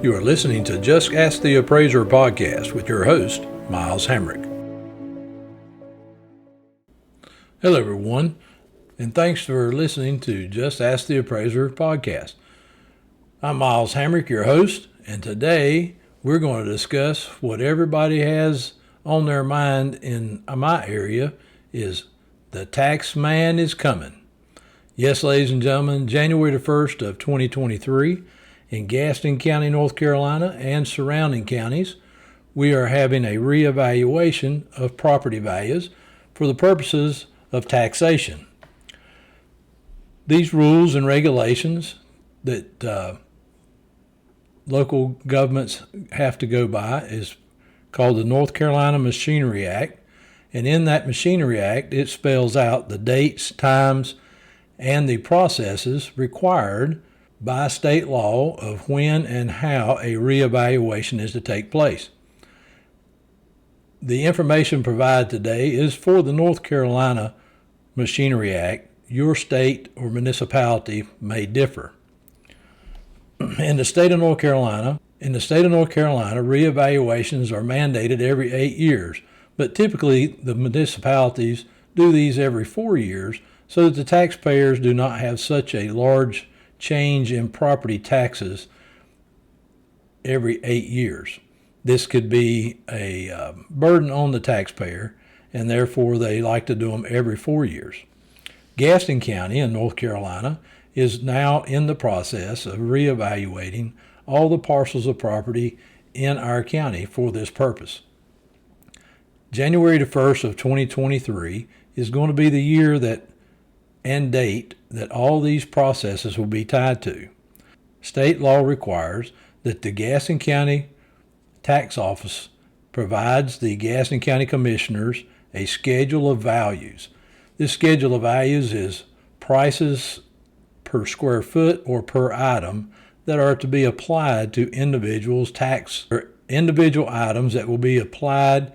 You are listening to Just Ask the Appraiser podcast with your host, Miles Hamrick. Hello, everyone, and thanks for listening to Just Ask the Appraiser podcast. I'm Miles Hamrick, your host, and today we're going to discuss what everybody has on their mind in my area is the tax man is coming. Yes, ladies and gentlemen, January the 1st of 2023, in Gaston County, North Carolina, and surrounding counties, we are having a reevaluation of property values for the purposes of taxation. These rules and regulations that local governments have to go by is called the North Carolina Machinery Act, and in that Machinery Act, it spells out the dates, times, and the processes required by state law of when and how a reevaluation is to take place. The information provided today is for the North Carolina Machinery Act. Your state or municipality may differ. In the state of North Carolina, reevaluations are mandated every 8 years, but typically the municipalities do these every 4 years so that the taxpayers do not have such a large change in property taxes every 8 years. This could be a burden on the taxpayer, and therefore they like to do them every 4 years. Gaston County in North Carolina is now in the process of reevaluating all the parcels of property in our county for this purpose. January the 1st of 2023 is going to be the year and date that all these processes will be tied to. State law requires that the Gaston County Tax Office provides the Gaston County Commissioners a schedule of values. This schedule of values is prices per square foot or per item that are to be applied to individual items that will be applied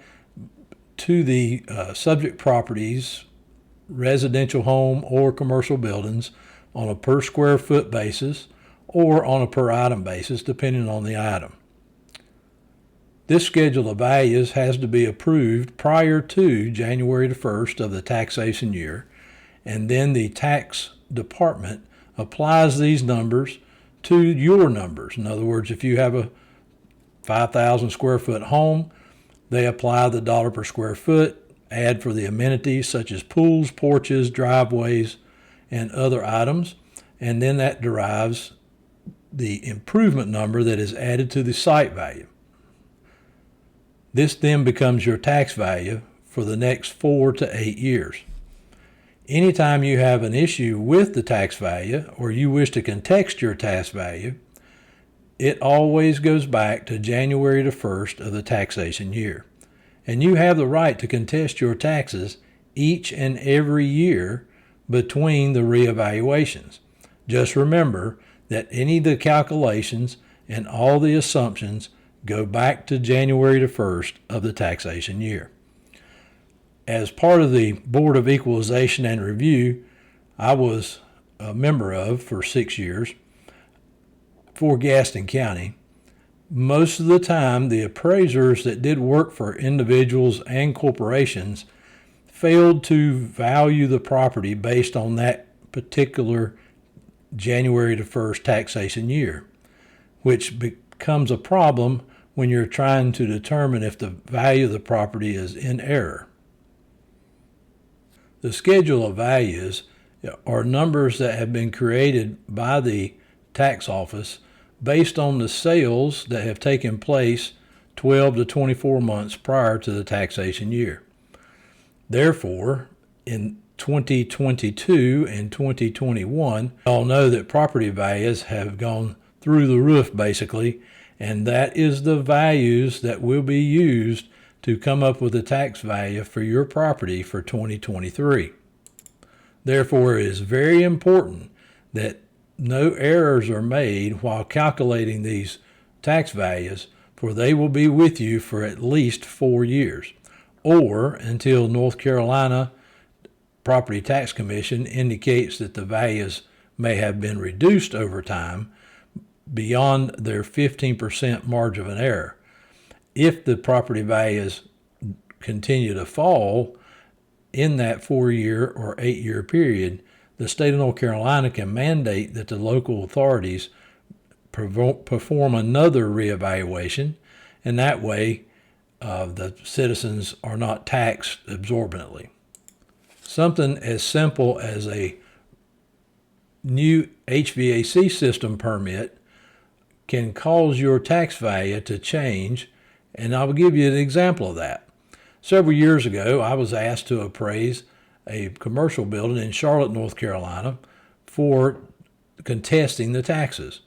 to the subject properties, residential home or commercial buildings on a per square foot basis or on a per item basis, depending on the item. This schedule of values has to be approved prior to January the 1st of the taxation year, and then the tax department applies these numbers to your numbers. In other words, if you have a 5,000 square foot home, they apply the dollar per square foot, add for the amenities such as pools, porches, driveways, and other items, and then that derives the improvement number that is added to the site value. This then becomes your tax value for the next 4 to 8 years. Anytime you have an issue with the tax value or you wish to contest your tax value, it always goes back to January the 1st of the taxation year. And you have the right to contest your taxes each and every year between the reevaluations. Just remember that any of the calculations and all the assumptions go back to January the 1st of the taxation year. As part of the Board of Equalization and Review, I was a member of for 6 years for Gaston County. Most of the time, the appraisers that did work for individuals and corporations failed to value the property based on that particular January the 1st taxation year, which becomes a problem when you're trying to determine if the value of the property is in error. The schedule of values are numbers that have been created by the tax office based on the sales that have taken place 12 to 24 months prior to the taxation year. Therefore, in 2022 and 2021, we all know that property values have gone through the roof basically, and that is the values that will be used to come up with a tax value for your property for 2023. Therefore, it is very important that no errors are made while calculating these tax values, for they will be with you for at least 4 years, or until North Carolina Property Tax Commission indicates that the values may have been reduced over time beyond their 15% margin of error. If the property values continue to fall in that 4-year or 8-year period, the state of North Carolina can mandate that the local authorities perform another reevaluation, and that way the citizens are not taxed exorbitantly. Something as simple as a new HVAC system permit can cause your tax value to change, and I'll give you an example of that. Several years ago, I was asked to appraise a commercial building in Charlotte, North Carolina for contesting the taxes.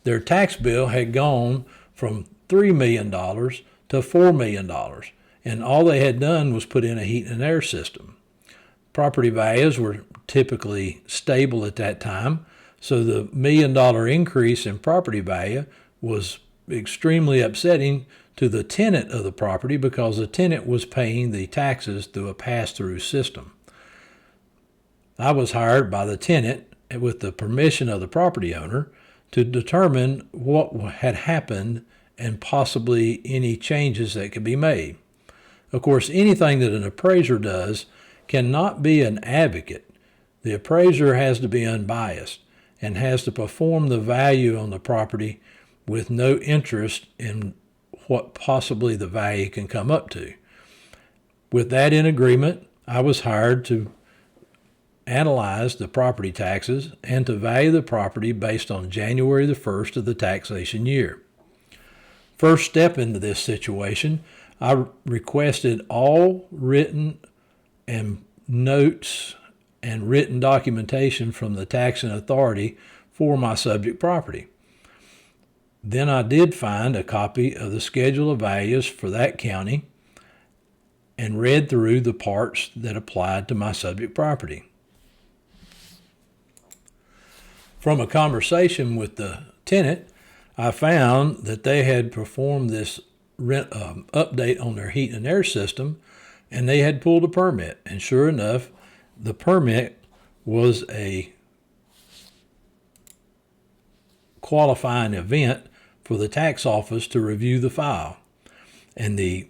Their tax bill had gone from $3 million to $4 million, and all they had done was put in a heat and air system. Property values were typically stable at that time, so the $1 million increase in property value was extremely upsetting to the tenant of the property because the tenant was paying the taxes through a pass-through system. I was hired by the tenant with the permission of the property owner to determine what had happened and possibly any changes that could be made. Of course, anything that an appraiser does cannot be an advocate. The appraiser has to be unbiased and has to perform the value on the property with no interest in what possibly the value can come up to. With that in agreement, I was hired to analyze the property taxes and to value the property based on January the 1st of the taxation year. First step into this situation, I requested all written and notes and written documentation from the taxing authority for my subject property. Then I did find a copy of the schedule of values for that county and read through the parts that applied to my subject property. From a conversation with the tenant, I found that they had performed this update on their heat and air system, and they had pulled a permit. And sure enough, the permit was a qualifying event for the tax office to review the file. And the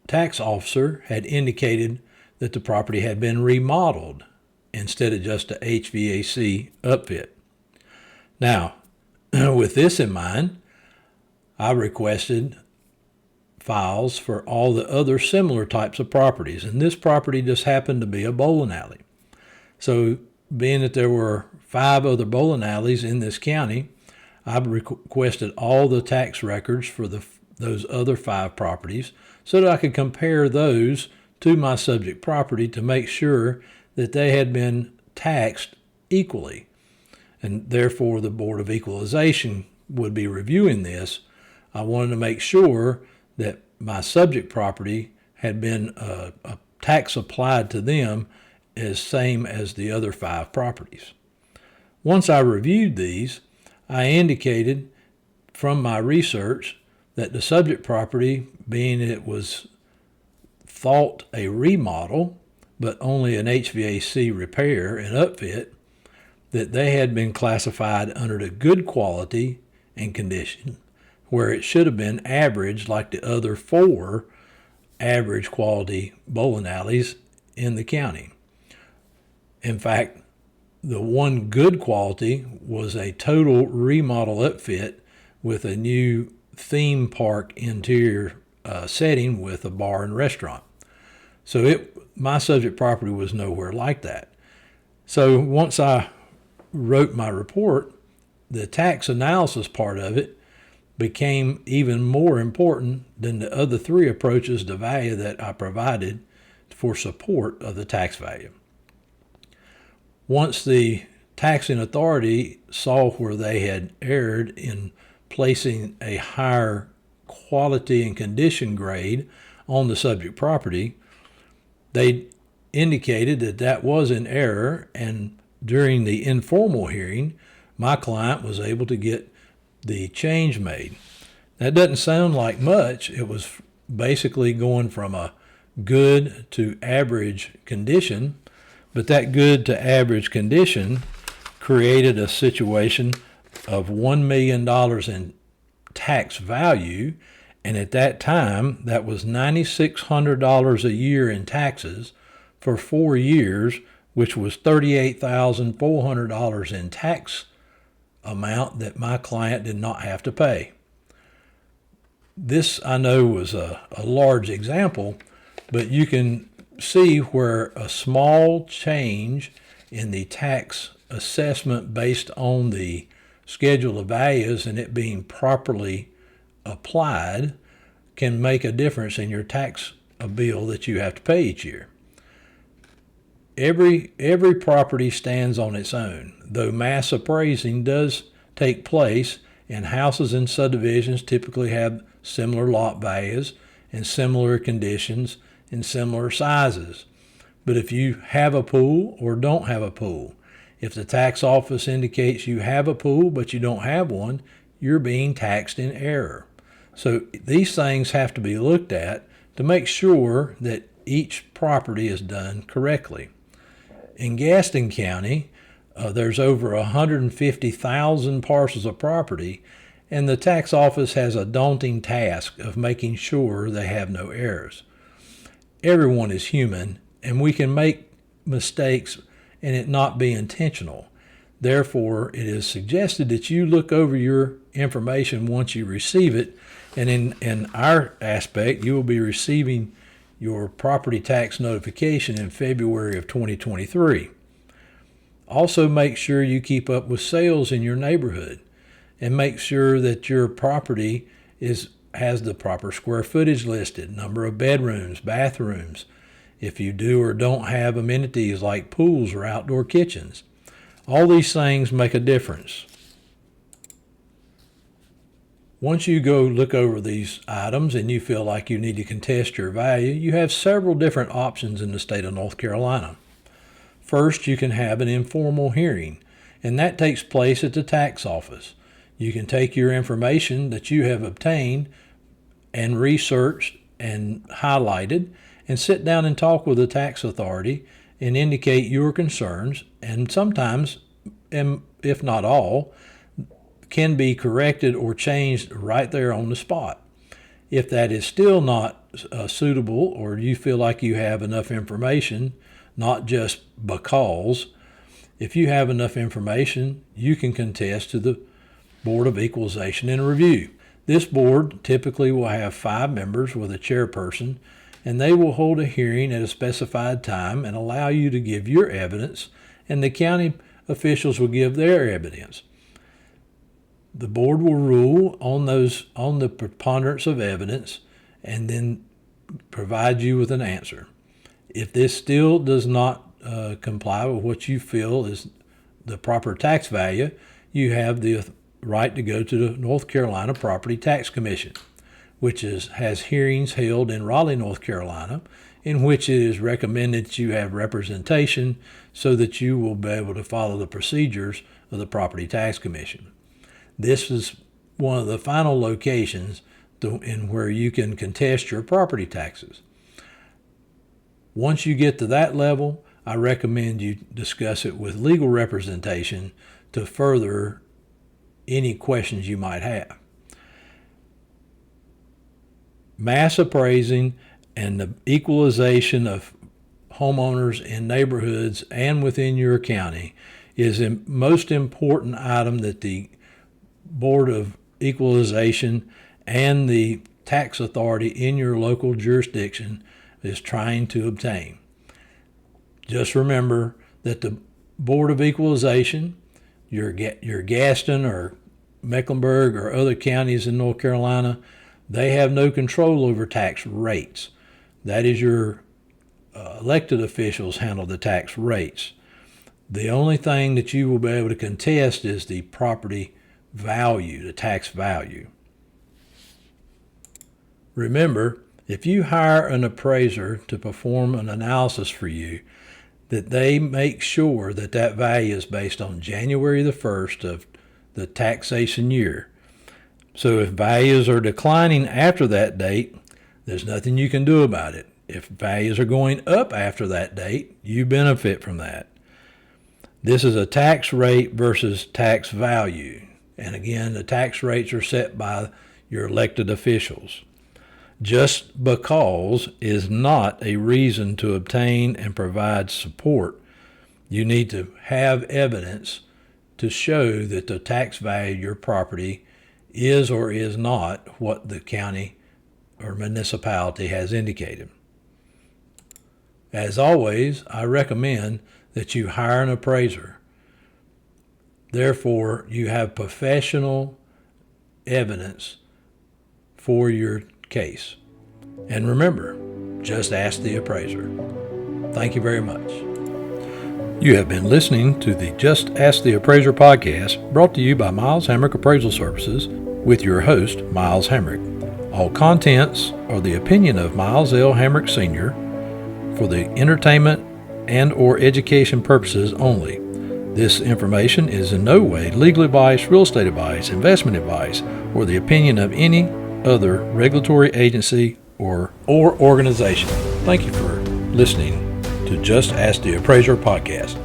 tax officer had indicated that the property had been remodeled instead of just a HVAC upfit. Now, with this in mind, I requested files for all the other similar types of properties, and this property just happened to be a bowling alley. So, being that there were 5 other bowling alleys in this county, I requested all the tax records for those other 5 properties so that I could compare those to my subject property to make sure that they had been taxed equally. And therefore, the Board of Equalization would be reviewing this. I wanted to make sure that my subject property had been a tax applied to them as same as the other 5 properties. Once I reviewed these, I indicated from my research that the subject property, being it was thought a remodel, but only an HVAC repair and upfit, that they had been classified under the good quality and condition, where it should have been average like the other 4 average quality bowling alleys in the county. In fact, the one good quality was a total remodel upfit with a new theme park interior setting with a bar and restaurant. So my subject property was nowhere like that. So once I wrote my report, the tax analysis part of it became even more important than the other 3 approaches to value that I provided for support of the tax value. Once the taxing authority saw where they had erred in placing a higher quality and condition grade on the subject property, they indicated that that was in error, and during the informal hearing, my client was able to get the change made. That doesn't sound like much. It was basically going from a good to average condition, but that good to average condition created a situation of $1 million in tax value, and at that time that was $9,600 a year in taxes for 4 years, which was $38,400 in tax amount that my client did not have to pay. This, I know, was a large example, but you can see where a small change in the tax assessment based on the schedule of values and it being properly applied can make a difference in your tax bill that you have to pay each year. Every property stands on its own, though mass appraising does take place, and houses and subdivisions typically have similar lot values and similar conditions and similar sizes. But if you have a pool or don't have a pool, if the tax office indicates you have a pool but you don't have one, you're being taxed in error. So these things have to be looked at to make sure that each property is done correctly. In Gaston County, there's over 150,000 parcels of property, and the tax office has a daunting task of making sure they have no errors. Everyone is human, and we can make mistakes and it not be intentional. Therefore, it is suggested that you look over your information once you receive it, and in our aspect, you will be receiving your property tax notification in February of 2023. Also, make sure you keep up with sales in your neighborhood and make sure that your property has the proper square footage listed, number of bedrooms, bathrooms, if you do or don't have amenities like pools or outdoor kitchens. All these things make a difference. Once you go look over these items and you feel like you need to contest your value, you have several different options in the state of North Carolina. First, you can have an informal hearing, and that takes place at the tax office. You can take your information that you have obtained and researched and highlighted and sit down and talk with the tax authority and indicate your concerns, and sometimes, if not all, can be corrected or changed right there on the spot. If that is still not suitable, or you feel like you have enough information, not just because, if you have enough information, you can contest to the Board of Equalization and Review. This board typically will have 5 members with a chairperson, and they will hold a hearing at a specified time and allow you to give your evidence, and the county officials will give their evidence. The board will rule on the preponderance of evidence and then provide you with an answer. If this still does not comply with what you feel is the proper tax value, you have the right to go to the North Carolina Property Tax Commission, which has hearings held in Raleigh, North Carolina, in which it is recommended that you have representation so that you will be able to follow the procedures of the Property Tax Commission. This is one of the final locations in where you can contest your property taxes. Once you get to that level, I recommend you discuss it with legal representation to further any questions you might have. Mass appraising and the equalization of homeowners in neighborhoods and within your county is the most important item that the Board of Equalization and the tax authority in your local jurisdiction is trying to obtain. Just remember that the Board of Equalization, your Gaston or Mecklenburg or other counties in North Carolina, they have no control over tax rates. That is your elected officials handle the tax rates. The only thing that you will be able to contest is the property value, the tax value. Remember, if you hire an appraiser to perform an analysis for you, that they make sure that that value is based on January the 1st of the taxation year. So if values are declining after that date, there's nothing you can do about it. If values are going up after that date, you benefit from that. This is a tax rate versus tax value. And again, the tax rates are set by your elected officials. Just because is not a reason to obtain and provide support. You need to have evidence to show that the tax value of your property is or is not what the county or municipality has indicated. As always, I recommend that you hire an appraiser. Therefore, you have professional evidence for your case. And remember, just ask the appraiser. Thank you very much. You have been listening to the Just Ask the Appraiser podcast, brought to you by Miles Hamrick Appraisal Services with your host, Miles Hamrick. All contents are the opinion of Miles L. Hamrick Sr. for the entertainment and or education purposes only. This information is in no way legal advice, real estate advice, investment advice, or the opinion of any other regulatory agency or organization. Thank you for listening to Just Ask the Appraiser podcast.